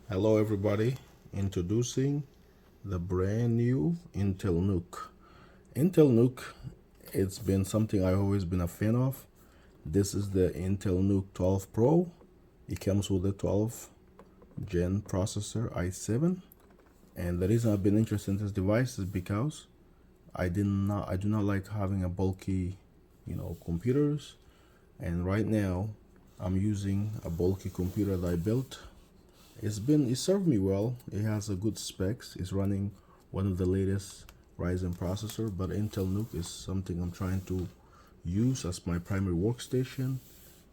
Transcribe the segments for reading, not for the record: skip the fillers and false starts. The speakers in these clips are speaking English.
Hello everybody, introducing the brand new Intel Nuc. Intel Nuc, it's been something I've always been a fan of. This is the Intel Nuc 12 Pro. It comes with a 12 gen processor i7, and the reason I've been interested in this device is because I do not like having a bulky, computers, and right now I'm using a bulky computer that I built. It served me well. It has a good specs. It's running one of the latest Ryzen processor, but Intel Nuc is something I'm trying to use as my primary workstation,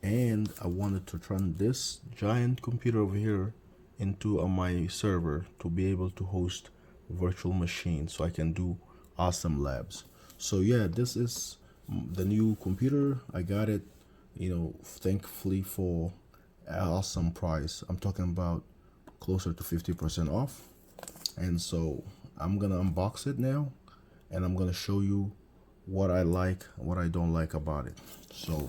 and I wanted to turn this giant computer over here into my server to be able to host virtual machines so I can do awesome labs. So yeah, this is the new computer. I got it, thankfully for an awesome price. I'm talking about closer to 50% off. And so I'm gonna unbox it now, and I'm gonna show you what I like, what I don't like about it. So,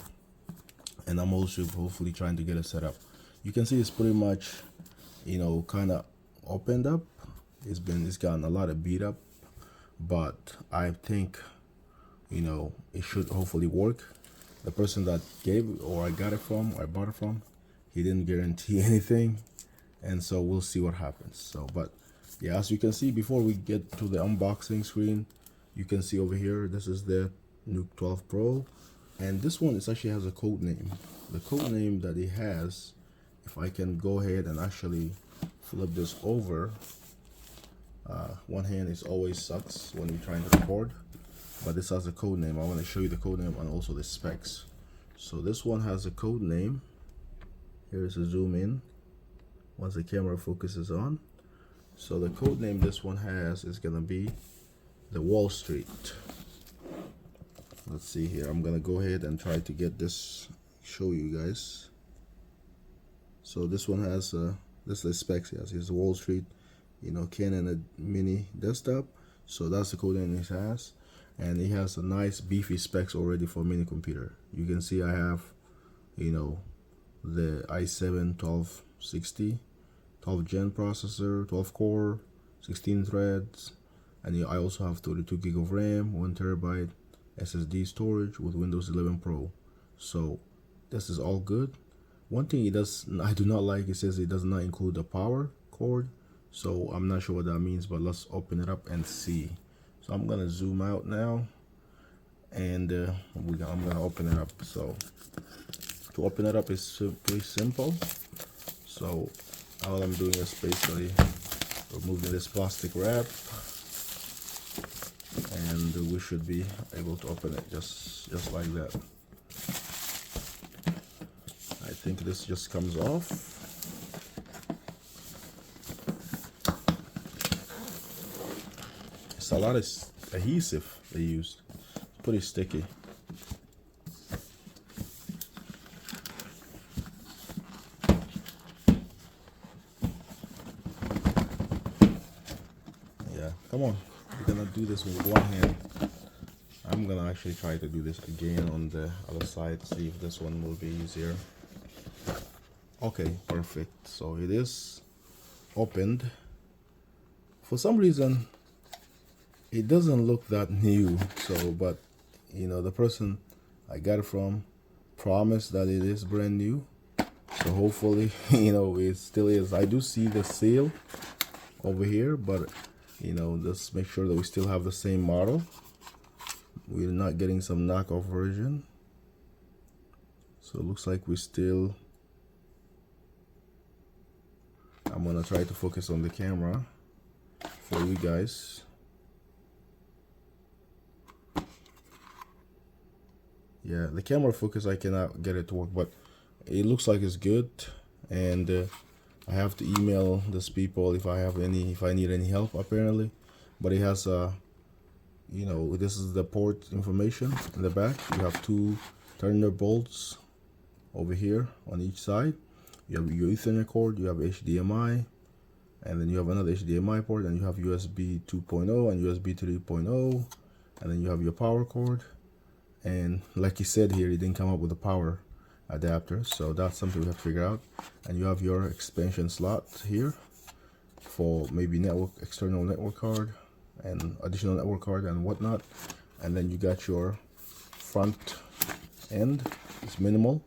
and I'm also hopefully trying to get it set up. You can see it's pretty much, kind of opened up. It's gotten a lot of beat up, but I think, it should hopefully work. The person that I got it from, or I bought it from, he didn't guarantee anything, and so we'll see what happens. So, but yeah, as you can see, before we get to the unboxing screen, you can see over here, this is the Nuc 12 Pro, and this one actually has a code name. The code name that it has, if I can go ahead and actually flip this over, one hand is always sucks when you're trying to record, but this has a code name. I want to show you the code name and also the specs. So this one has a code name. Here's a zoom in once the camera focuses on. So the code name this one has is gonna be the Wall Street. Let's see here. I'm gonna go ahead and try to get this, show you guys. So this one has this is the specs. Yes, it's Wall Street, Canon a mini desktop. So that's the code name it has, and it has a nice beefy specs already for mini computer. You can see I have, the i7 1260. 12 gen processor, 12 core, 16 threads, and I also have 32 gig of RAM, 1 terabyte SSD storage with Windows 11 Pro. So this is all good. One thing I do not like, it says it does not include the power cord. So I'm not sure what that means, but let's open it up and see. So I'm gonna zoom out now, and I'm gonna open it up. So to open it up is pretty simple. So all I'm doing is basically removing this plastic wrap, and we should be able to open it just like that. I think this just comes off. It's a lot of adhesive they used. It's pretty sticky. Come on, we're gonna do this with one hand. I'm gonna actually try to do this again on the other side, see if this one will be easier. Okay, perfect. So it is opened. For some reason, it doesn't look that new. So, but the person I got it from promised that it is brand new. So hopefully, it still is. I do see the seal over here, but let's make sure that we still have the same model. We're not getting some knockoff version. So it looks like we still, I'm gonna try to focus on the camera for you guys. Yeah, the camera focus, I cannot get it to work, but it looks like it's good, and I have to email these people if I need any help apparently. But it has this is the port information in the back. You have 2 Thunderbolts over here on each side. You have your Ethernet cord, you have HDMI, and then you have another HDMI port, and you have USB 2.0 and USB 3.0, and then you have your power cord. And like he said here, he didn't come up with a power adapter, so that's something we have to figure out. And you have your expansion slot here, for maybe external network card and additional network card and whatnot. And then you got your front end. It's minimal.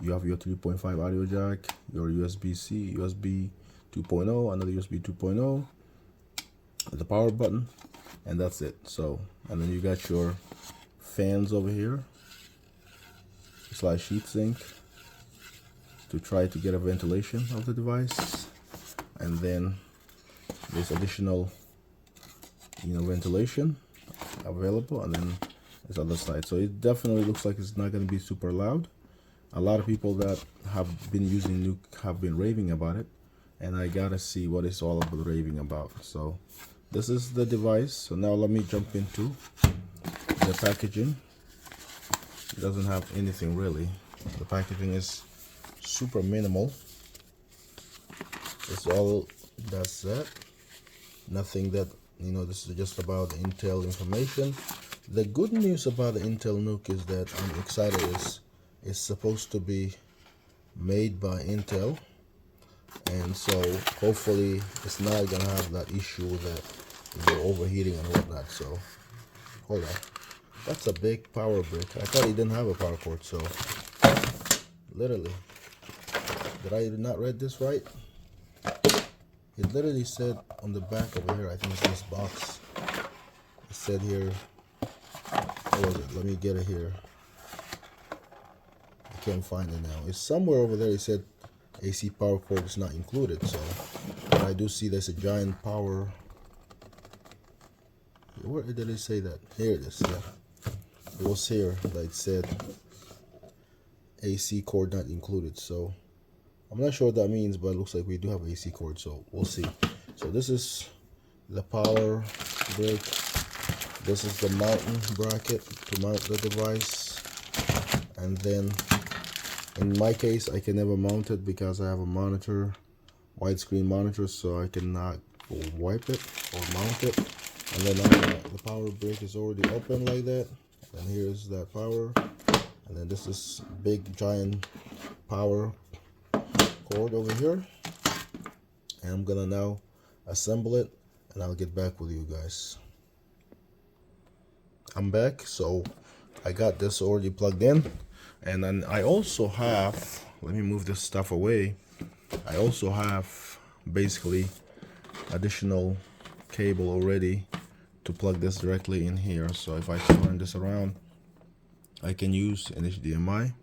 You have your 3.5 audio jack, your USB-C, USB 2.0, another USB 2.0, the power button, and that's it. So, and then you got your fans over here, slash heatsink, to try to get a ventilation of the device. And then there's additional, ventilation available, and then this other side. So it definitely looks like it's not going to be super loud. A lot of people that have been using Nuc have been raving about it, and I gotta see what it's all about raving about. So this is the device. So now let me jump into the packaging. It doesn't have anything really. The packaging is super minimal. It's all that's that. Nothing that, this is just about the Intel information. The good news about the Intel Nuc is that I'm excited is it's supposed to be made by Intel, and so hopefully it's not gonna have that issue that you're overheating and whatnot. So hold on, that's a big power brick. I thought it didn't have a power port. So literally, did I not read this right? It literally said on the back over here, I think it's this box, it said here, what was it? Let me get it here. I can't find it now. It's somewhere over there. It said AC power cord is not included. So, but I do see there's a giant power. Where did it say that? Here it is. Yeah, it was here that it said AC cord not included. So I'm not sure what that means, but it looks like we do have AC cord. So we'll see. So this is the power brick. This is the mounting bracket to mount the device, and then in my case I can never mount it because I have a monitor, widescreen monitor, so I cannot wipe it or mount it. And then the power brick is already open like that, and here's that power, and then this is big giant power cord over here, and I'm gonna now assemble it and I'll get back with you guys. I'm back. So I got this already plugged in, and then I also have, let me move this stuff away, I also have basically additional cable already to plug this directly in here. So if I turn this around, I can use an HDMI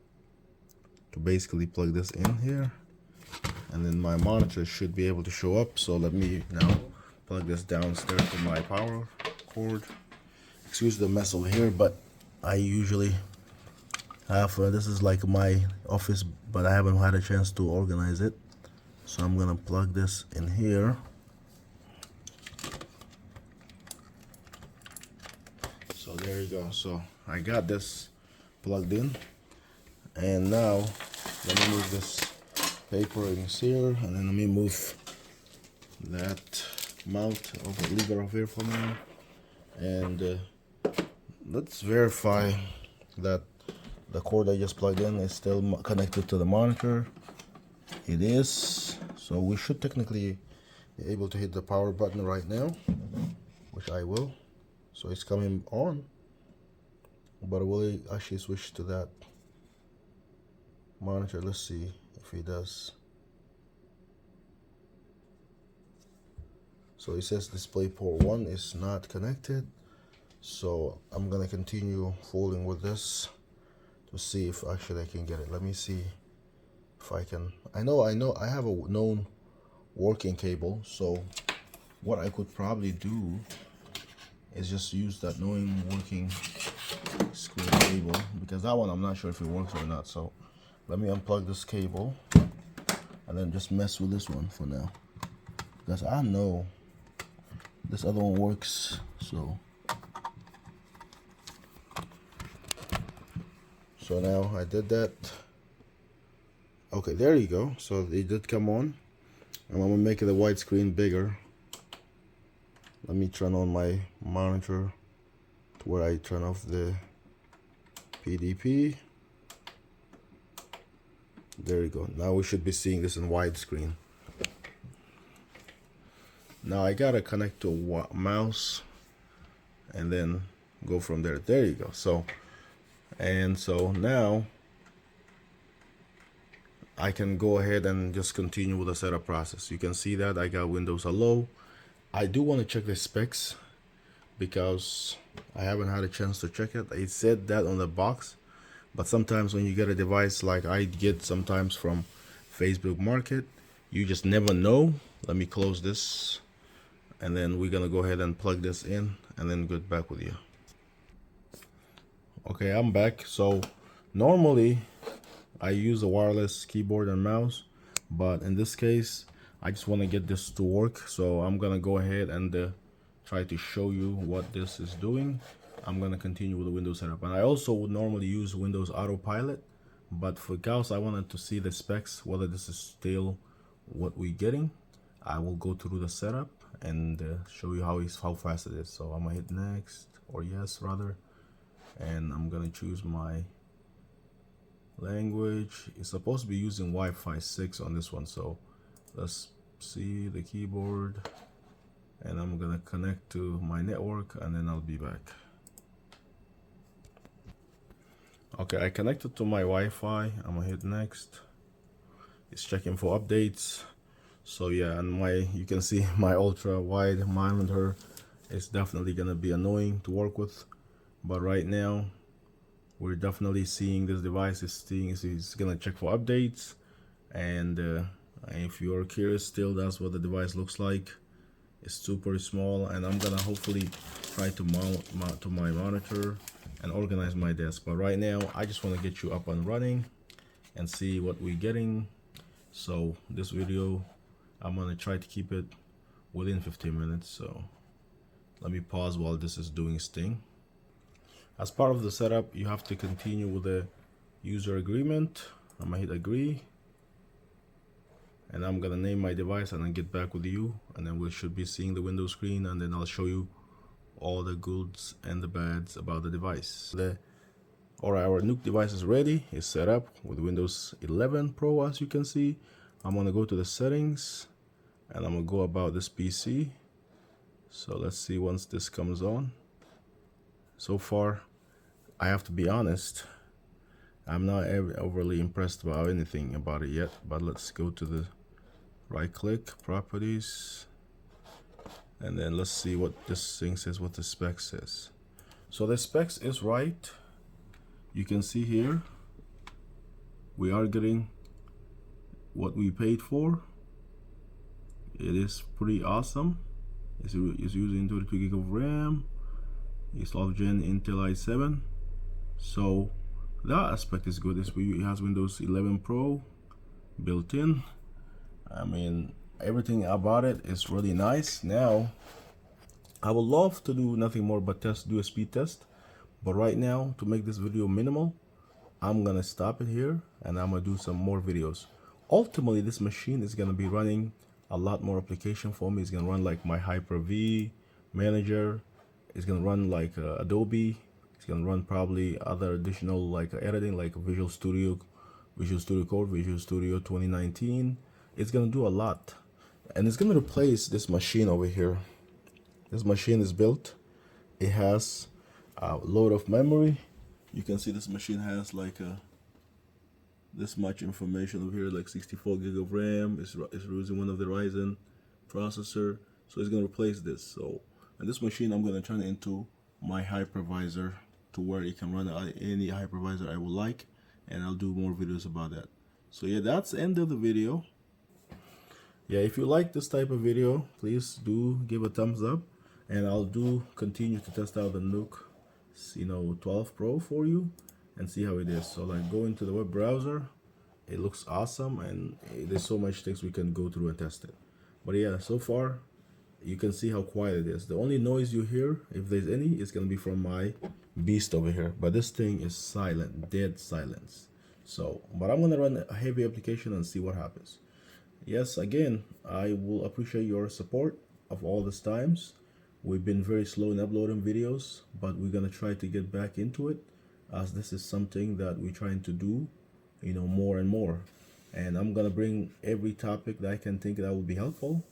to basically plug this in here, and then my monitor should be able to show up. So let me now plug this downstairs to my power cord. Excuse the mess over here, but I usually have this is like my office, but I haven't had a chance to organize it. So I'm gonna plug this in here. So there you go. So I got this plugged in, and now let me move this paper in here, and then let me move that mount of the lever over here for me, and let's verify that the cord I just plugged in is still connected to the monitor. It is. So we should technically be able to hit the power button right now, which I will. So it's coming on, but will it actually switch to that monitor? Let's see if it does. So it says display port 1 is not connected. So I'm gonna continue fooling with this to see if actually I can get it. Let me see if I can. I know I have a known working cable, so what I could probably do is just use that known working screen cable, because that one I'm not sure if it works or not. So let me unplug this cable and then just mess with this one for now, because I know this other one works. So now I did that. Okay, there you go. So it did come on. And I'm gonna make the widescreen bigger. Let me turn on my monitor to where I turn off the PDP. There you go. Now we should be seeing this in widescreen. Now I gotta connect to a mouse and then go from there. There you go. So now I can go ahead and just continue with the setup process. You can see that I got Windows Hello. I do want to check the specs because I haven't had a chance to check it. It said that on the box, but sometimes when you get a device like I get sometimes from Facebook Market, you just never know. Let me close this, and then we're gonna go ahead and plug this in and then get back with you. Okay, I'm back. So normally I use a wireless keyboard and mouse, but in this case I just want to get this to work, so I'm gonna go ahead and try to show you what this is doing. I'm gonna continue with the Windows setup, and I also would normally use Windows Autopilot, but for Gauss I wanted to see the specs, whether this is still what we're getting. I will go through the setup and show you how fast it is. So I'm gonna hit next, or yes rather, and I'm gonna choose my language. It's supposed to be using Wi-Fi 6 on this one, so let's see the keyboard, and I'm gonna connect to my network and then I'll be back. Okay, I connected to my Wi-Fi. I'm gonna hit next. It's checking for updates. So yeah, and you can see my ultra wide monitor is definitely gonna be annoying to work with, but right now we're definitely seeing this device is gonna check for updates. And if you're curious still, that's what the device looks like. It's super small, and I'm gonna hopefully try to mount to my monitor and organize my desk. But right now I just want to get you up and running and see what we're getting. So this video, I'm gonna try to keep it within 15 minutes. So let me pause while this is doing its thing. As part of the setup, you have to continue with the user agreement. I'm gonna hit agree, and I'm gonna name my device and then get back with you, and then we should be seeing the Windows screen, and then I'll show you all the goods and the bads about the device. Our Nuc device is ready. It's set up with Windows 11 Pro, as you can see. I'm gonna go to the settings and I'm gonna go about this PC. So let's see once this comes on. So far, I have to be honest, I'm not overly impressed about anything about it yet, but let's go to the right click, properties, and then let's see what this thing says, what the specs says. So the specs is right. You can see here we are getting what we paid for. It is pretty awesome. It's using 32 gig of RAM. It's 12th gen Intel i7. So that aspect is good. It has Windows 11 Pro built in. I mean, everything about it is really nice. Now I would love to do nothing more but do a speed test, but right now, to make this video minimal, I'm gonna stop it here and I'm gonna do some more videos. Ultimately, this machine is gonna be running a lot more application for me. It's gonna run like my Hyper-V manager. It's gonna run like Adobe. It's gonna run probably other additional like editing, like Visual Studio Code, Visual Studio 2019. It's gonna do a lot, and it's gonna replace this machine over here. This machine is built. It has a load of memory. You can see this machine has like this much information over here, like 64 gig of RAM. It's using one of the Ryzen processor, so it's gonna replace this. So, and this machine, I'm gonna turn it into my hypervisor to where it can run any hypervisor I would like, and I'll do more videos about that. So yeah, that's the end of the video. Yeah, if you like this type of video, please do give a thumbs up, and I'll continue to test out the Nuc 12 Pro for you and see how it is. So like, go into the web browser, it looks awesome, and there's so much things we can go through and test it. But yeah, so far you can see how quiet it is. The only noise you hear, if there's any, is gonna be from my beast over here, but this thing is silent, dead silence. So, but I'm gonna run a heavy application and see what happens. Yes, again, I will appreciate your support of all these times. We've been very slow in uploading videos, but we're gonna try to get back into it, as this is something that we're trying to do, more and more. And I'm gonna bring every topic that I can think that will be helpful,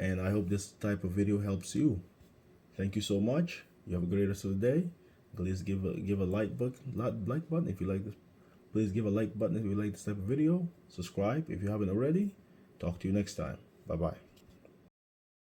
and I hope this type of video helps you. Thank you so much. You have a great rest of the day. Please give a like button if you like this. Please give a like button if you like this type of video. Subscribe if you haven't already. Talk to you next time. Bye bye.